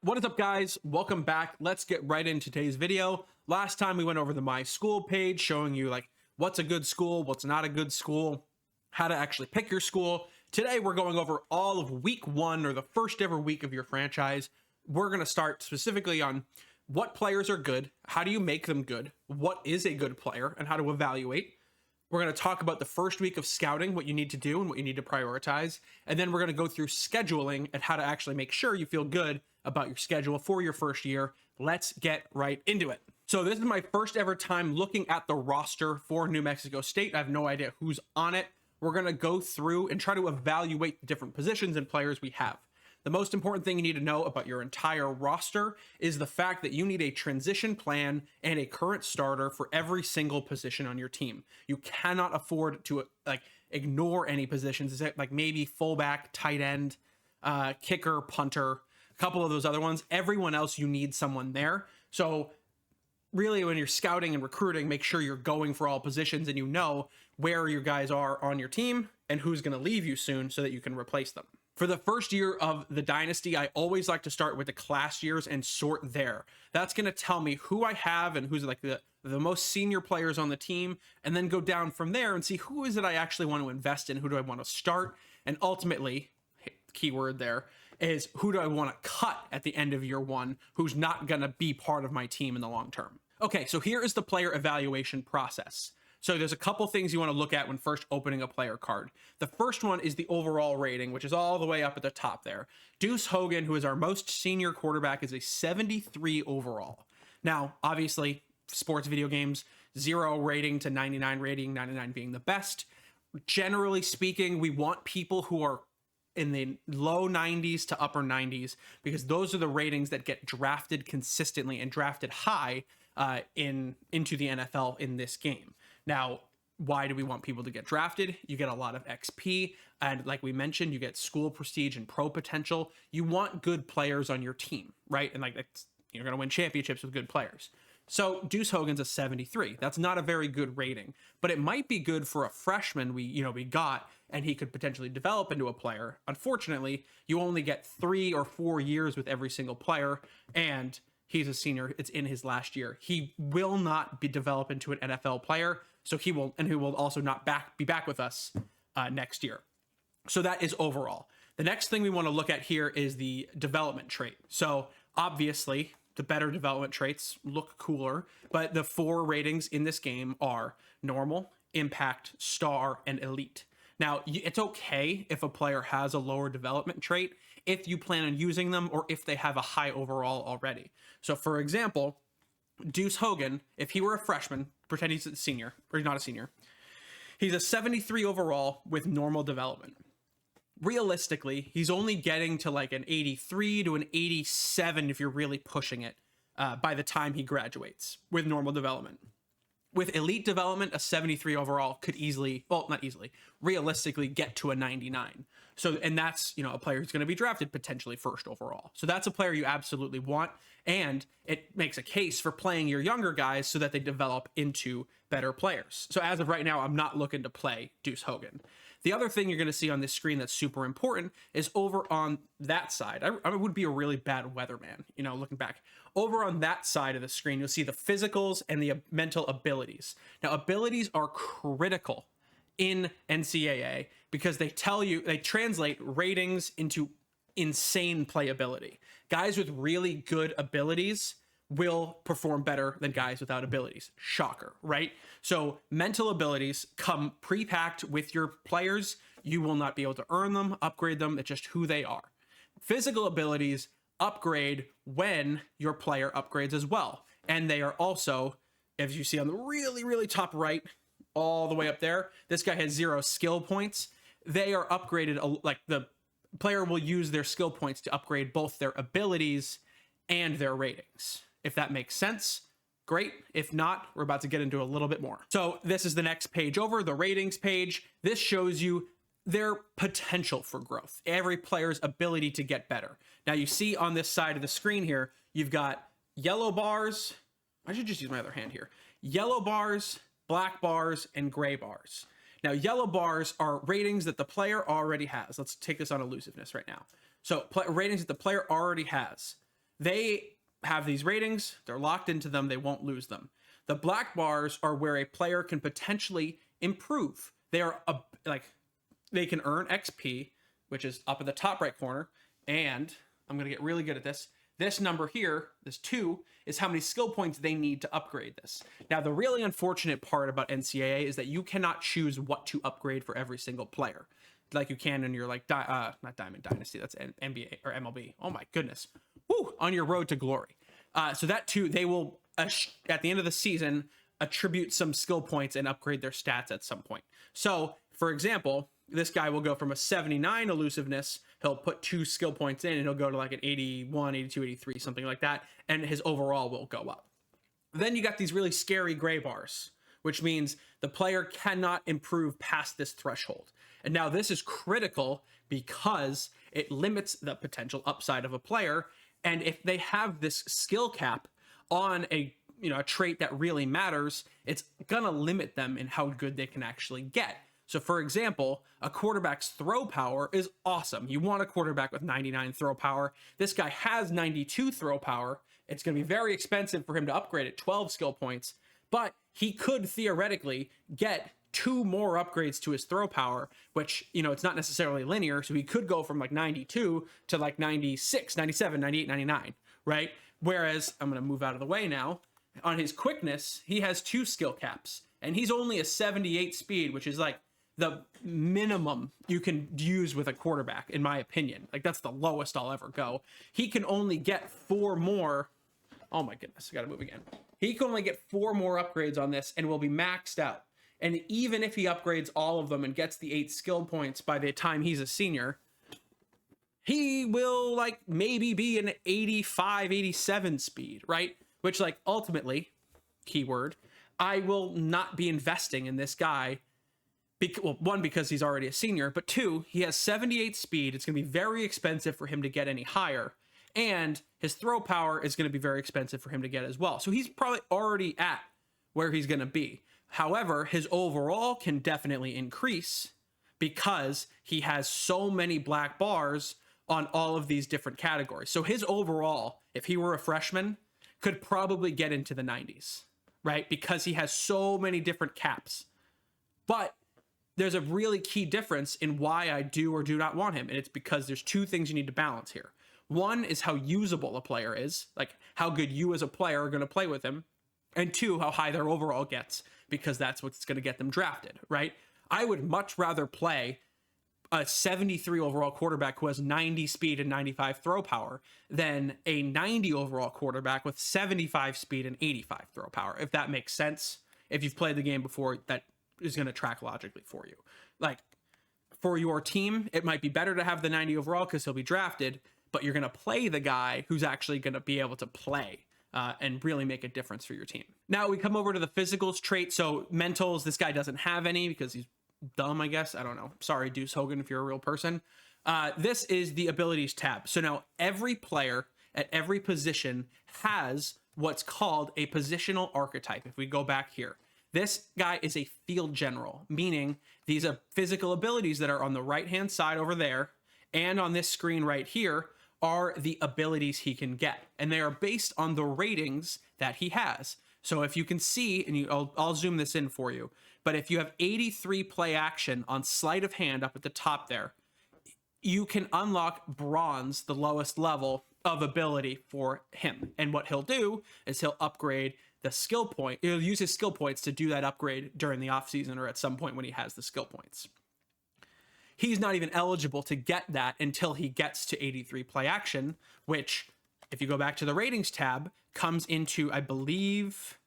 What is up, guys? Welcome back. Let's get right into today's video. Last time we went over the My School page showing you like what's a good school, what's not a good school, how to actually pick your school. Today we're going over all of week one, or the first ever week of your franchise. We're going to start specifically on what players are good, how do you make them good, what is a good player, and how to evaluate. We're going to talk about the first week of scouting, what you need to do and what you need to prioritize. And then we're going to go through scheduling and how to actually make sure you feel good about your schedule for your first year. Let's get right into it. So this is my first ever time looking at the roster for New Mexico State. I have no idea who's on it. We're going to go through and try to evaluate the different positions and players we have. The most important thing you need to know about your entire roster is the fact that you need a transition plan and a current starter for every single position on your team. You cannot afford to ignore any positions, like maybe fullback, tight end, kicker, punter, a couple of those other ones. Everyone else, you need someone there. So really, when you're scouting and recruiting, make sure you're going for all positions and you know where your guys are on your team and who's going to leave you soon so that you can replace them. For the first year of the Dynasty, I always like to start with the class years and sort there. That's going to tell me who I have and who's like the most senior players on the team, and then go down from there and see who is it I actually want to invest in, who do I want to start, and ultimately, keyword there, is who do I want to cut at the end of year one, who's not going to be part of my team in the long term. Okay, so here is the player evaluation process. So there's a couple things you want to look at when first opening a player card. The first one is the overall rating, which is all the way up at the top there. Deuce Hogan, who is our most senior quarterback, is a 73 overall. Now, obviously, sports video games, 0 rating to 99 rating, 99 being the best. Generally speaking, we want people who are in the low 90s to upper 90s, because those are the ratings that get drafted consistently and drafted high into the NFL in this game. Now, why do we want people to get drafted? You get a lot of XP, and like we mentioned, you get school prestige and pro potential. You want good players on your team, right? And you're going to win championships with good players. So Deuce Hogan's a 73. That's not a very good rating, but it might be good for a freshman we got, and he could potentially develop into a player. Unfortunately, you only get 3 or 4 years with every single player, and he's a senior. It's in his last year. He will not be developed into an NFL player. So he will also not be back with us next year. So that is overall. The next thing we want to look at here is the development trait. So obviously, the better development traits look cooler, but the 4 ratings in this game are normal, impact, star, and elite. Now, it's okay if a player has a lower development trait if you plan on using them or if they have a high overall already. So for example, Deuce Hogan, if he were a freshman, pretend he's a senior, or he's not a senior, he's a 73 overall with normal development. Realistically, he's only getting to like an 83 to an 87 if you're really pushing it by the time he graduates with normal development. With elite development, a 73 overall could realistically get to a 99. So, and that's, a player who's going to be drafted potentially first overall. So that's a player you absolutely want. And it makes a case for playing your younger guys so that they develop into better players. So as of right now, I'm not looking to play Deuce Hogan. The other thing you're going to see on this screen that's super important is over on that side. I would be a really bad weatherman, looking back. Over on that side of the screen, you'll see the physicals and the mental abilities. Now, abilities are critical in NCAA because they translate ratings into insane playability. Guys with really good abilities will perform better than guys without abilities. Shocker, right? So mental abilities come pre-packed with your players. You will not be able to earn them, upgrade them. It's just who they are. Physical abilities upgrade when your player upgrades as well. And they are also, as you see on the really, really top right, all the way up there, this guy has 0 skill points. They are upgraded, like the player will use their skill points to upgrade both their abilities and their ratings. If that makes sense, great. If not, we're about to get into a little bit more. So this is the next page over, the ratings page. This shows you their potential for growth, every player's ability to get better. Now you see on this side of the screen here, you've got yellow bars. I should just use my other hand here. Yellow bars, black bars, and gray bars. Now, yellow bars are ratings that the player already has. Let's take this on elusiveness right now. So ratings that the player already has. They have these ratings, they're locked into them, they won't lose them. The black bars are where a player can potentially improve. They are like they can earn XP, which is up in the top right corner, and I'm going to get really good at this. This number here, this 2, is how many skill points they need to upgrade this. Now, the really unfortunate part about NCAA is that you cannot choose what to upgrade for every single player, like you can in your not Diamond Dynasty, that's NBA or MLB. Oh my goodness. Woo, on your road to glory. So that too, they will, at the end of the season, attribute some skill points and upgrade their stats at some point. So, for example, this guy will go from a 79 elusiveness, he'll put 2 skill points in, and he'll go to like an 81, 82, 83, something like that, and his overall will go up. Then you got these really scary gray bars, which means the player cannot improve past this threshold. And now this is critical because it limits the potential upside of a player. And if they have this skill cap on a trait that really matters, it's gonna limit them in how good they can actually get. So for example, a quarterback's throw power is awesome. You want a quarterback with 99 throw power. This guy has 92 throw power. It's going to be very expensive for him to upgrade at 12 skill points, but he could theoretically get 2 more upgrades to his throw power, which, it's not necessarily linear. So he could go from like 92 to like 96, 97, 98, 99, right? Whereas I'm going to move out of the way now. On his quickness, he has 2 skill caps, and he's only a 78 speed, which is like the minimum you can use with a quarterback, in my opinion. Like, that's the lowest I'll ever go. He can only get 4 more. Oh my goodness, I gotta move again. He can only get 4 more upgrades on this and will be maxed out. And even if he upgrades all of them and gets the 8 skill points by the time he's a senior, he will like maybe be an 85, 87 speed, right? Which, like, ultimately, keyword, I will not be investing in this guy. Well, 1, because he's already a senior, but 2, he has 78 speed. It's going to be very expensive for him to get any higher. And his throw power is going to be very expensive for him to get as well. So he's probably already at where he's going to be. However, his overall can definitely increase because he has so many black bars on all of these different categories. So his overall, if he were a freshman, could probably get into the 90s, right? Because he has so many different caps. But there's a really key difference in why I do or do not want him. And it's because there's 2 things you need to balance here. 1 is how usable a player is, like how good you as a player are going to play with him. And 2, how high their overall gets, because that's what's going to get them drafted, right? I would much rather play a 73 overall quarterback who has 90 speed and 95 throw power than a 90 overall quarterback with 75 speed and 85 throw power, if that makes sense. If you've played the game before, that is going to track logically for you. Like, for your team, it might be better to have the 90 overall because he'll be drafted, but you're going to play the guy who's actually going to be able to play and really make a difference for your team. Now we come over to the physicals trait. So mentals, this guy doesn't have any because he's dumb, I guess. I don't know. Sorry, Deuce Hogan, if you're a real person. This is the abilities tab. So now every player at every position has what's called a positional archetype. If we go back here, this guy is a field general, meaning these are physical abilities that are on the right-hand side over there, and on this screen right here are the abilities he can get. And they are based on the ratings that he has. So if you can see, and I'll zoom this in for you, but if you have 83 play action on sleight of hand up at the top there, you can unlock bronze, the lowest level of ability for him. And what he'll do is he'll upgrade the skill point. He'll use his skill points to do that upgrade during the off season or at some point when he has the skill points. He's not even eligible to get that until he gets to 83 play action, which, if you go back to the ratings tab, comes into, I believe,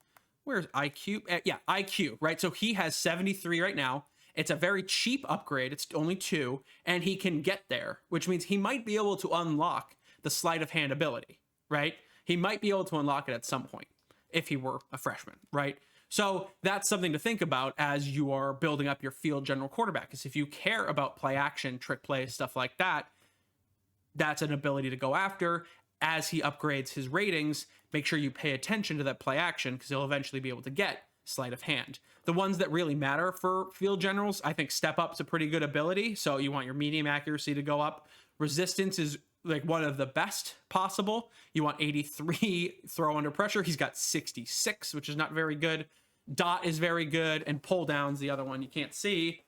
where's IQ? Yeah, IQ, right? So he has 73 right now. It's a very cheap upgrade. It's only 2, and he can get there, which means he might be able to unlock the sleight of hand ability, right? He might be able to unlock it at some point if he were a freshman, right? So that's something to think about as you are building up your field general quarterback, because if you care about play action, trick play, stuff like that, that's an ability to go after. As he upgrades his ratings, make sure you pay attention to that play action because he'll eventually be able to get sleight of hand. The ones that really matter for field generals, I think step up's a pretty good ability. So you want your medium accuracy to go up. Resistance is like one of the best possible. You want 83 throw under pressure. He's got 66, which is not very good. Dot is very good, and pull down's the other one you can't see.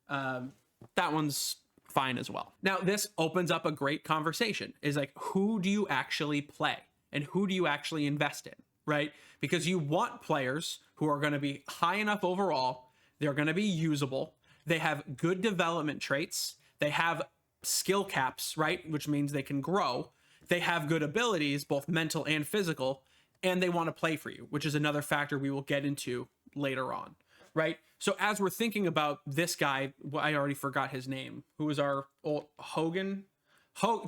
That one's fine as well. Now, this opens up a great conversation, is like, who do you actually play and who do you actually invest in, right? Because you want players who are going to be high enough overall, they're going to be usable, they have good development traits, they have skill caps, right? Which means they can grow, they have good abilities, both mental and physical, and they want to play for you, which is another factor we will get into later on, right? So as we're thinking about this guy, well, I already forgot his name, who was our old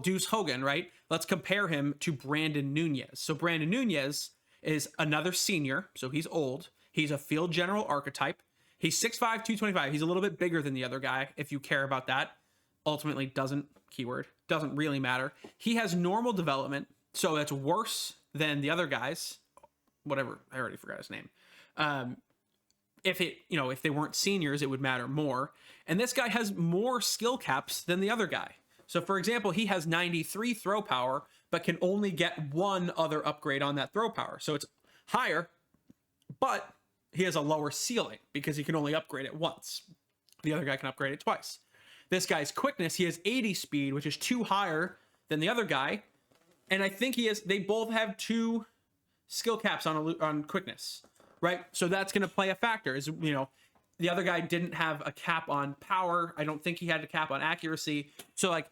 Deuce Hogan, right? Let's compare him to Brandon Nunez. So Brandon Nunez is another senior, so he's old. He's a field general archetype. He's 6'5", 225. He's a little bit bigger than the other guy, if you care about that. Ultimately, doesn't really matter. He has normal development, so that's worse than the other guys. Whatever, I already forgot his name. If they weren't seniors, it would matter more. And this guy has more skill caps than the other guy. So for example, he has 93 throw power, but can only get one other upgrade on that throw power. So it's higher, but he has a lower ceiling because he can only upgrade it once. The other guy can upgrade it twice. This guy's quickness, he has 80 speed, which is 2 higher than the other guy. And I think they both have 2 skill caps on quickness. Right? So that's going to play a factor. The other guy didn't have a cap on power. I don't think he had a cap on accuracy. So like,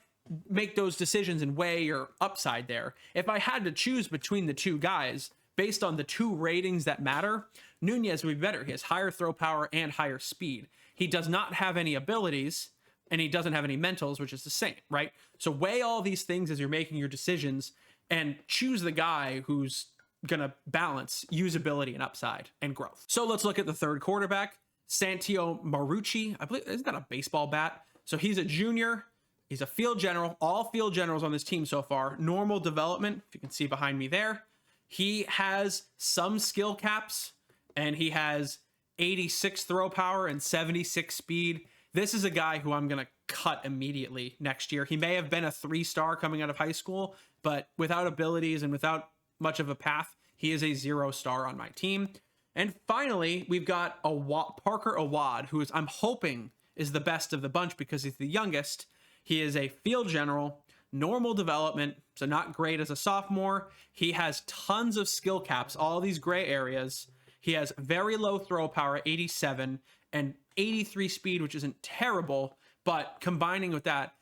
make those decisions and weigh your upside there. If I had to choose between the 2 guys based on the 2 ratings that matter, Nunez would be better. He has higher throw power and higher speed. He does not have any abilities and he doesn't have any mentals, which is the same, right? So weigh all these things as you're making your decisions and choose the guy who's gonna balance usability and upside and growth. So let's look at the third quarterback, Santio Marucci. I believe, isn't that a baseball bat? So he's a junior, he's a field general, all field generals on this team so far, normal development, if you can see behind me there. He has some skill caps and he has 86 throw power and 76 speed. This is a guy who I'm gonna cut immediately next year. He may have been a 3-star coming out of high school, but without abilities and without much of a path, he is a 0-star on my team. And finally, we've got Parker Awad, who I'm hoping is the best of the bunch because he's the youngest. He is a field general, normal development, so not great as a sophomore. He has tons of skill caps, all these gray areas. He has very low throw power, 87, and 83 speed, which isn't terrible, but combining with that,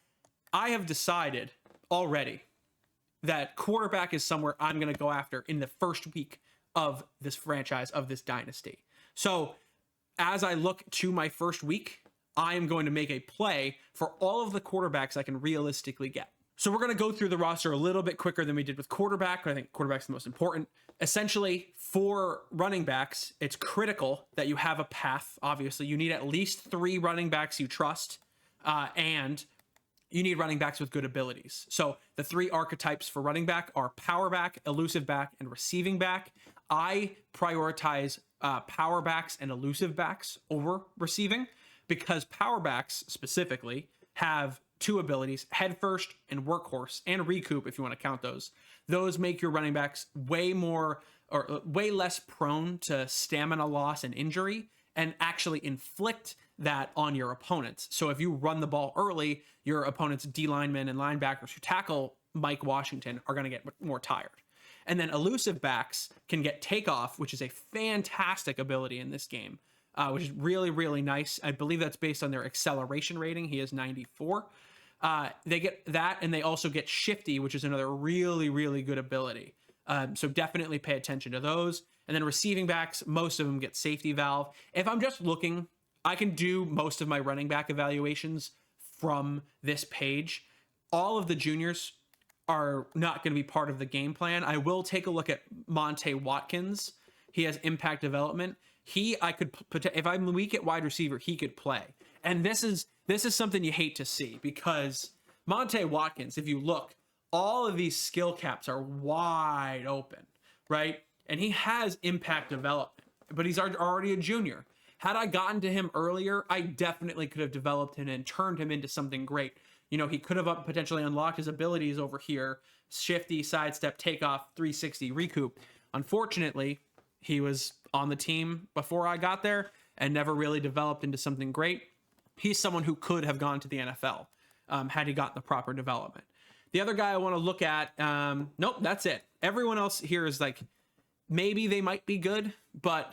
I have decided already that quarterback is somewhere I'm going to go after in the first week of this franchise, of this dynasty. So as I look to my first week, I am going to make a play for all of the quarterbacks I can realistically get. So we're going to go through the roster a little bit quicker than we did with quarterback, but I think quarterback's the most important. Essentially, for running backs, it's critical that you have a path. Obviously, you need at least 3 running backs you trust, and you need running backs with good abilities. So the 3 archetypes for running back are power back, elusive back, and receiving back. I prioritize power backs and elusive backs over receiving because power backs specifically have 2 abilities, head first and workhorse, and recoup if you want to count those. Those make your running backs way less prone to stamina loss and injury and actually inflict that on your opponents. So if you run the ball early, your opponent's D linemen and linebackers who tackle Mike Washington are going to get more tired. And then elusive backs can get takeoff, which is a fantastic ability in this game, which is really, really nice. I believe that's based on their acceleration rating. He is 94. They get that, and they also get shifty, which is another really, really good ability. So definitely pay attention to those. And then receiving backs, most of them get safety valve. If I'm just looking, I can do most of my running back evaluations from this page. All of the juniors are not going to be part of the game plan. I will take a look at Monte Watkins. He has impact development. If I'm weak at wide receiver, he could play. And this is something you hate to see because Monte Watkins, if you look, all of these skill caps are wide open, right? And he has impact development, but he's already a junior. Had I gotten to him earlier, I definitely could have developed him and turned him into something great. You know, he could have potentially unlocked his abilities over here: shifty, sidestep, takeoff, 360, recoup. Unfortunately, he was on the team before I got there and never really developed into something great. He's someone who could have gone to the NFL had he gotten the proper development. The other guy I want to look at, nope, that's it. Everyone else here is like, maybe they might be good, but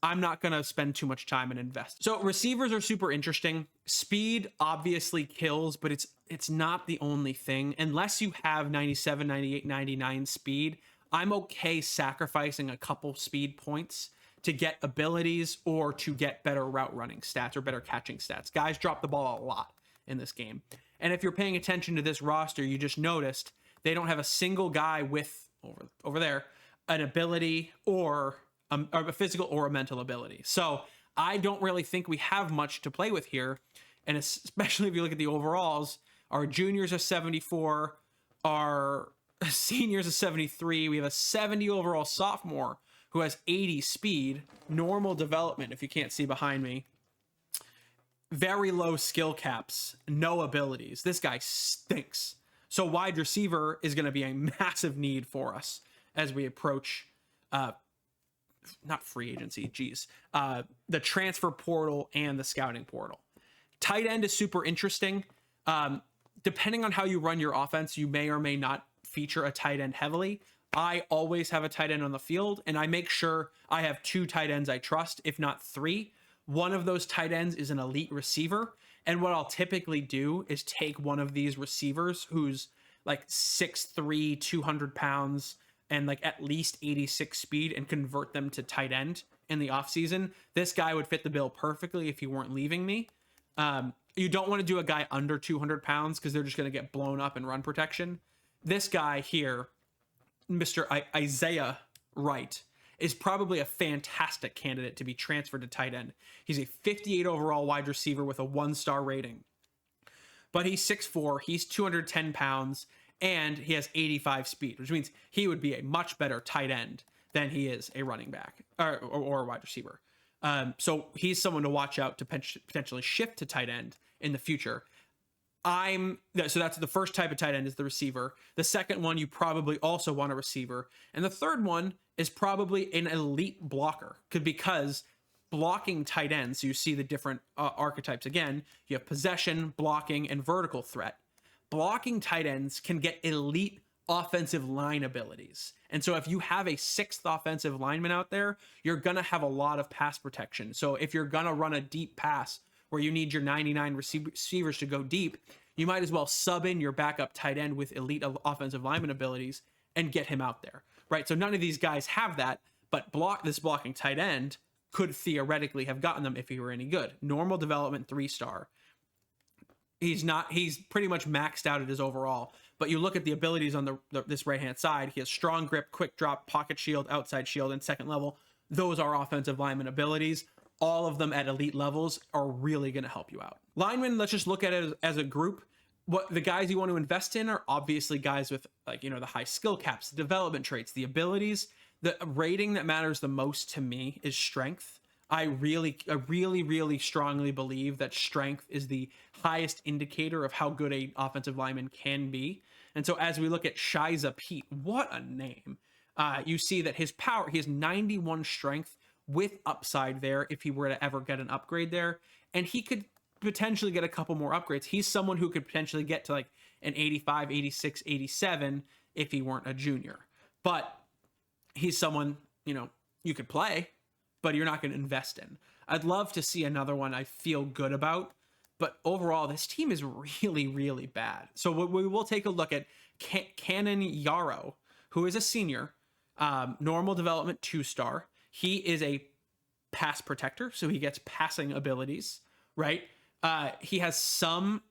I'm not going to spend too much time and invest. So receivers are super interesting. Speed obviously kills, but it's not the only thing. Unless you have 97, 98, 99 speed, I'm okay sacrificing a couple speed points to get abilities or to get better route running stats or better catching stats. Guys drop the ball a lot in this game. And if you're paying attention to this roster, you just noticed they don't have a single guy with, over there, an ability or a physical or a mental ability. So I don't really think we have much to play with here. And especially if you look at the overalls, our juniors are 74, our seniors are 73. We have a 70 overall sophomore who has 80 speed, normal development, if you can't see behind me. Very low skill caps, no abilities. This guy stinks. So wide receiver is going to be a massive need for us as we approach, not free agency, the transfer portal and the scouting portal. Tight end is super interesting. Depending on how you run your offense, you may or may not feature a tight end heavily. I always have a tight end on the field, and I make sure I have 2 tight ends I trust, if not 3. One of those tight ends is an elite receiver. And what I'll typically do is take one of these receivers who's like 6'3", 200 pounds, and like at least 86 speed and convert them to tight end in the offseason. This guy would fit the bill perfectly if he weren't leaving me. You don't want to do a guy under 200 pounds because they're just going to get blown up in run protection. This guy here, Mr. Isaiah Wright, is probably a fantastic candidate to be transferred to tight end. He's a 58 overall wide receiver with a 1-star rating. But he's 6'4", he's 210 pounds, and he has 85 speed, which means he would be a much better tight end than he is a running back or a wide receiver. So he's someone to watch out to potentially shift to tight end in the future. So that's the first type of tight end is the receiver. The second one, you probably also want a receiver. And the third one is probably an elite blocker because blocking tight ends, so you see the different archetypes again, you have possession, blocking, and vertical threat. Blocking tight ends can get elite offensive line abilities. And so if you have a 6th offensive lineman out there, you're going to have a lot of pass protection. So if you're going to run a deep pass where you need your 99 receivers to go deep, you might as well sub in your backup tight end with elite offensive lineman abilities and get him out there, right? So none of these guys have that, but this blocking tight end could theoretically have gotten them if he were any good. Normal development, 3-star. He's pretty much maxed out at his overall, but you look at the abilities on this right-hand side, he has strong grip, quick drop, pocket shield, outside shield, and second level. Those are offensive lineman abilities. All of them at elite levels are really going to help you out. Linemen, let's just look at it as a group. What the guys you want to invest in are obviously guys with the high skill caps, the development traits, the abilities. The rating that matters the most to me is strength. I really strongly believe that strength is the highest indicator of how good an offensive lineman can be. And so as we look at Shiza Pete, what a name. You see that his power, he has 91 strength with upside there if he were to ever get an upgrade there. And he could potentially get a couple more upgrades. He's someone who could potentially get to like an 85, 86, 87 if he weren't a junior. But he's someone, you could play, but you're not going to invest in. I'd love to see another one I feel good about, but overall, this team is really, really bad. So we will take a look at Cannon Yarrow, who is a senior, normal development 2-star. He is a pass protector, so he gets passing abilities, right? He has some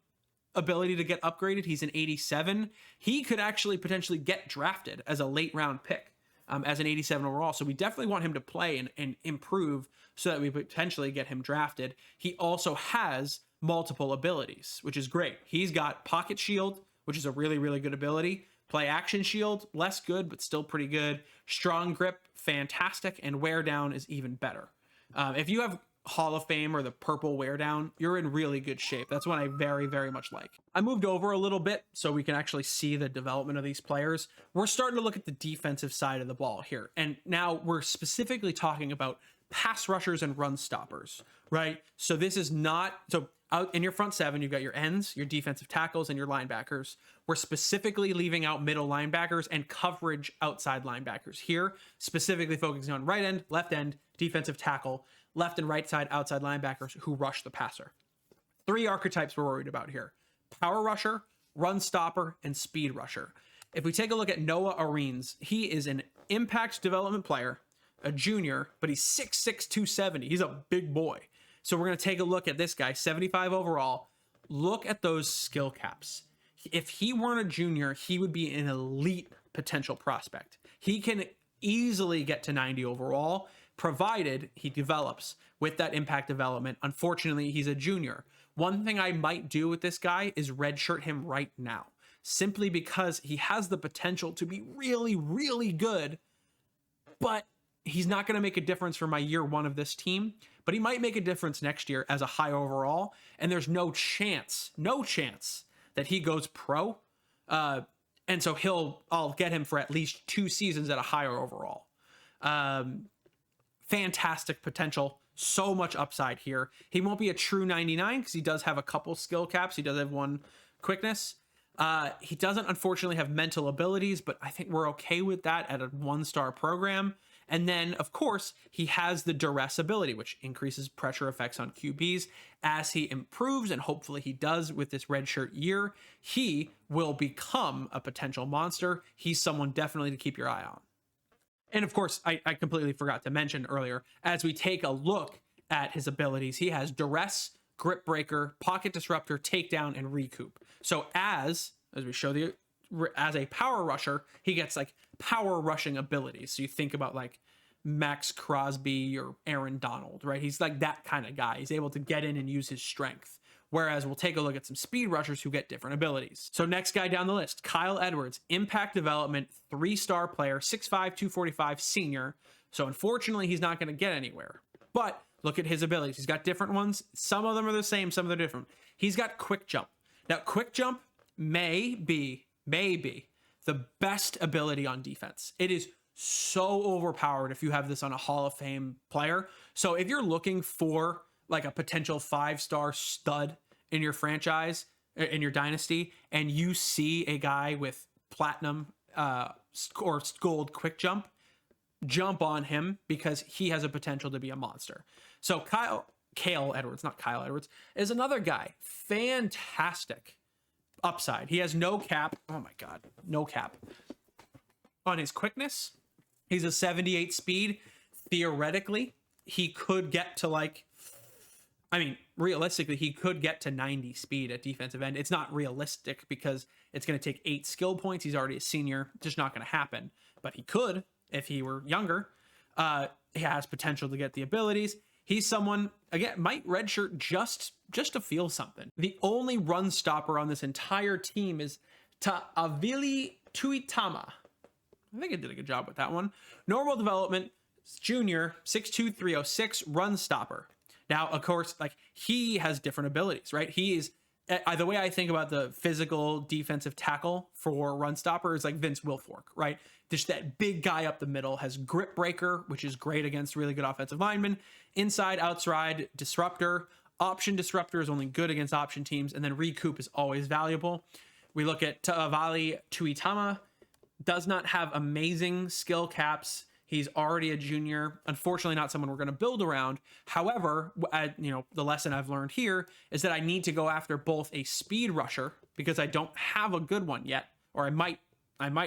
ability to get upgraded. He's an 87. He could actually potentially get drafted as a late round pick. As an 87 overall. So we definitely want him to play and improve so that we potentially get him drafted. He also has multiple abilities, which is great. He's got pocket shield, which is a really, really good ability. Play action shield, less good, but still pretty good. Strong grip, fantastic. And wear down is even better. If you have Hall of Fame or the purple wear down, you're in really good shape. That's one I very, very much like. I moved over a little bit so we can actually see the development of these players. We're starting to look at the defensive side of the ball here. And now we're specifically talking about pass rushers and run stoppers, right? So this is not, so out in your front seven, you've got your ends, your defensive tackles, and your linebackers. We're specifically leaving out middle linebackers and coverage outside linebackers here, specifically focusing on right end, left end, defensive tackle, left and right side outside linebackers who rush the passer. 3 archetypes we're worried about here: power rusher, run stopper, and speed rusher. If we take a look at Noah Areens, he is an impact development player, a junior, but he's 6'6", 270. He's a big boy. So we're going to take a look at this guy, 75 overall. Look at those skill caps. If he weren't a junior, he would be an elite potential prospect. He can easily get to 90 overall, provided he develops with that impact development. Unfortunately, he's a junior. One thing I might do with this guy is redshirt him right now, simply because he has the potential to be really, really good, but he's not going to make a difference for my year 1 of this team, but he might make a difference next year as a high overall. And there's no chance that he goes pro. And so I'll get him for at least 2 seasons at a higher overall. Fantastic potential. So much upside here. He won't be a true 99 because he does have a couple skill caps. He does have 1 quickness. He doesn't unfortunately have mental abilities, but I think we're okay with that at a 1-star program. And then, of course, he has the duress ability, which increases pressure effects on QBs. As he improves, and hopefully he does with this redshirt year, he will become a potential monster. He's someone definitely to keep your eye on. And of course, I completely forgot to mention earlier, as we take a look at his abilities, he has duress, grip breaker, pocket disruptor, takedown, and recoup. So as we show as a power rusher, he gets like power rushing abilities. So you think about like Max Crosby or Aaron Donald, right? He's like that kind of guy. He's able to get in and use his strength. Whereas we'll take a look at some speed rushers who get different abilities. So next guy down the list, Kyle Edwards, impact development, 3-star player, 6'5", 245, senior. So unfortunately, he's not going to get anywhere. But look at his abilities. He's got different ones. Some of them are the same, some of them are different. He's got quick jump. Now, quick jump may be the best ability on defense. It is so overpowered if you have this on a Hall of Fame player. So if you're looking for like a potential 5-star stud in your franchise, in your dynasty, and you see a guy with platinum or gold quick jump on him because he has a potential to be a monster. So Kyle Edwards, not Kyle Edwards, is another guy. Fantastic upside. He has no cap. Oh my God, no cap on his quickness. He's a 78 speed. Theoretically, he could get to realistically, he could get to 90 speed at defensive end. It's not realistic because it's going to take 8 skill points. He's already a senior. Just not going to happen. But he could if he were younger. He has potential to get the abilities. He's someone, again, might redshirt just to feel something. The only run stopper on this entire team is Ta'avili Tuitama. I think I did a good job with that one. Normal development, junior, 6'2", 306, run stopper. Now, of course, like he has different abilities, right? He is, the way I think about the physical defensive tackle for run stopper is like Vince Wilfork, right? Just that big guy up the middle, has grip breaker, which is great against really good offensive linemen. Inside, outside, disruptor. Option disruptor is only good against option teams. And then recoup is always valuable. We look at Ta'avali Tuitama. Does not have amazing skill caps. He's already a junior. Unfortunately, not someone we're going to build around. However, the lesson I've learned here is that I need to go after both a speed rusher because I don't have a good one yet, or I might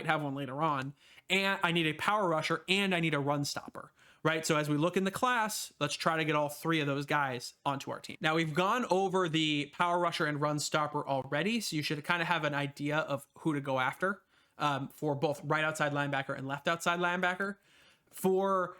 have one later on, and I need a power rusher and I need a run stopper, right? So as we look in the class, let's try to get all 3 of those guys onto our team. Now we've gone over the power rusher and run stopper already, so you should kind of have an idea of who to go after for both right outside linebacker and left outside linebacker. For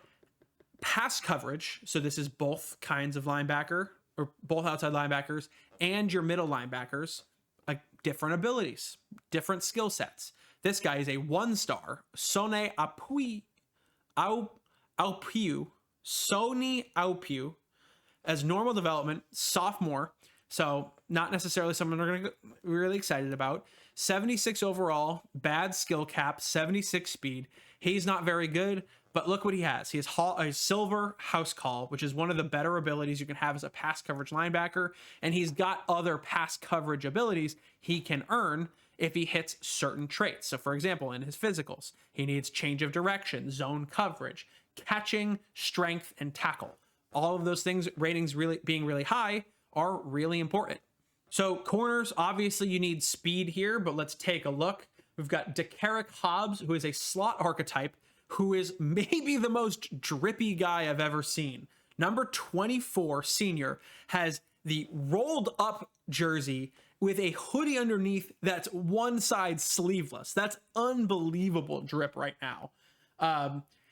pass coverage, so this is both kinds of linebacker, or both outside linebackers and your middle linebackers, like different abilities, different skill sets. This guy is a 1-star, Sone Aupiu, Sony Aupiu, as normal development, sophomore. So not necessarily someone we're going to be really excited about. 76 overall, bad skill cap, 76 speed. He's not very good, but look what he has. He has a silver house call, which is one of the better abilities you can have as a pass coverage linebacker. And he's got other pass coverage abilities he can earn if he hits certain traits. So for example, in his physicals, he needs change of direction, zone coverage, catching, strength, and tackle. All of those things, ratings being really high, are really important. So corners, obviously you need speed here, but let's take a look. We've got DeCarrick Hobbs, who is a slot archetype, who is maybe the most drippy guy I've ever seen. Number 24 senior has the rolled up jersey with a hoodie underneath that's one side sleeveless. That's unbelievable drip right now.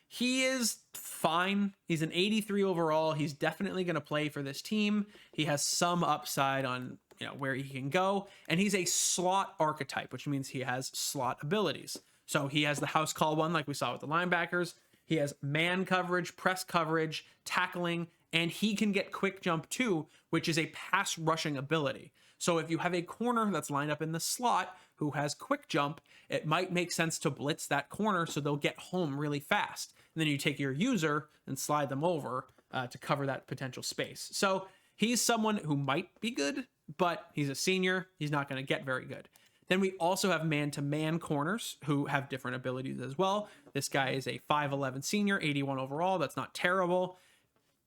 He is fine. He's an 83 overall. He's definitely going to play for this team. He has some upside on where he can go, and he's a slot archetype, which means he has slot abilities. So he has the house call one, like we saw with the linebackers. He has man coverage, press coverage, tackling, and he can get quick jump too, which is a pass rushing ability. So if you have a corner that's lined up in the slot who has quick jump, it might make sense to blitz that corner so they'll get home really fast. And then you take your user and slide them over to cover that potential space. So he's someone who might be good, but he's a senior. He's not going to get very good. Then we also have man-to-man corners who have different abilities as well. This guy is a 5'11 senior, 81 overall. That's not terrible.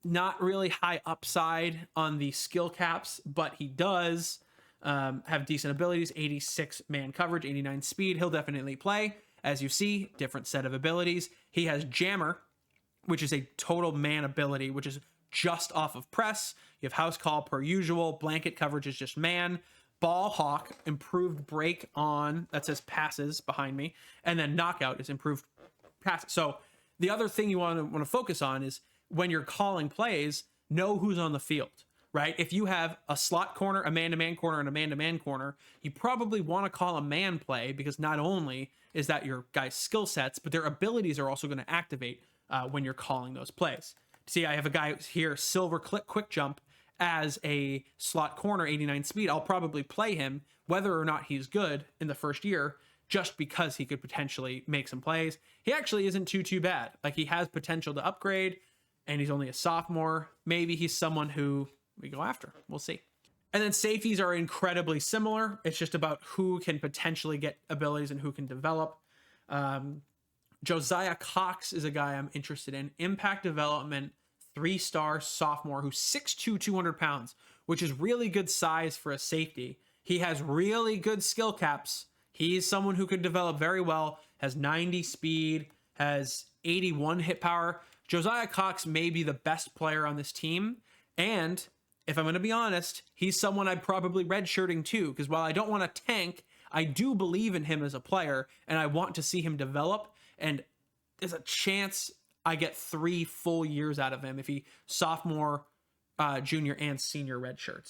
Not really high upside on the skill caps, but he does have decent abilities. 86 man coverage, 89 speed. He'll definitely play. As you see, different set of abilities. He has jammer, which is a total man ability, which is just off of press. You have house call per usual. Blanket coverage is just man. Ball hawk, improved break on, that says passes behind me. And then knockout is improved pass. So the other thing you want to focus on is when you're calling plays, know who's on the field, right? If you have a slot corner, a man-to-man corner, and a man-to-man corner, you probably want to call a man play because not only is that your guy's skill sets, but their abilities are also going to activate when you're calling those plays. See, I have a guy here, silver quick jump, as a slot corner, 89 speed. I'll probably play him whether or not he's good in the first year, just because he could potentially make some plays. He actually isn't too bad. Like, he has potential to upgrade, and he's only a sophomore. Maybe he's someone who we go after. We'll see. And then safeties are incredibly similar. It's just about who can potentially get abilities and who can develop. Josiah Cox is a guy I'm interested in. Impact development, 3-star sophomore who's 6'2", 200 pounds, which is really good size for a safety. He has really good skill caps. He's someone who could develop very well, has 90 speed, has 81 hit power. Josiah Cox may be the best player on this team. And if I'm going to be honest, he's someone I'd probably redshirting too, because while I don't want to tank, I do believe in him as a player, and I want to see him develop. And there's a chance I get 3 full years out of him if he sophomore, junior, and senior red shirts.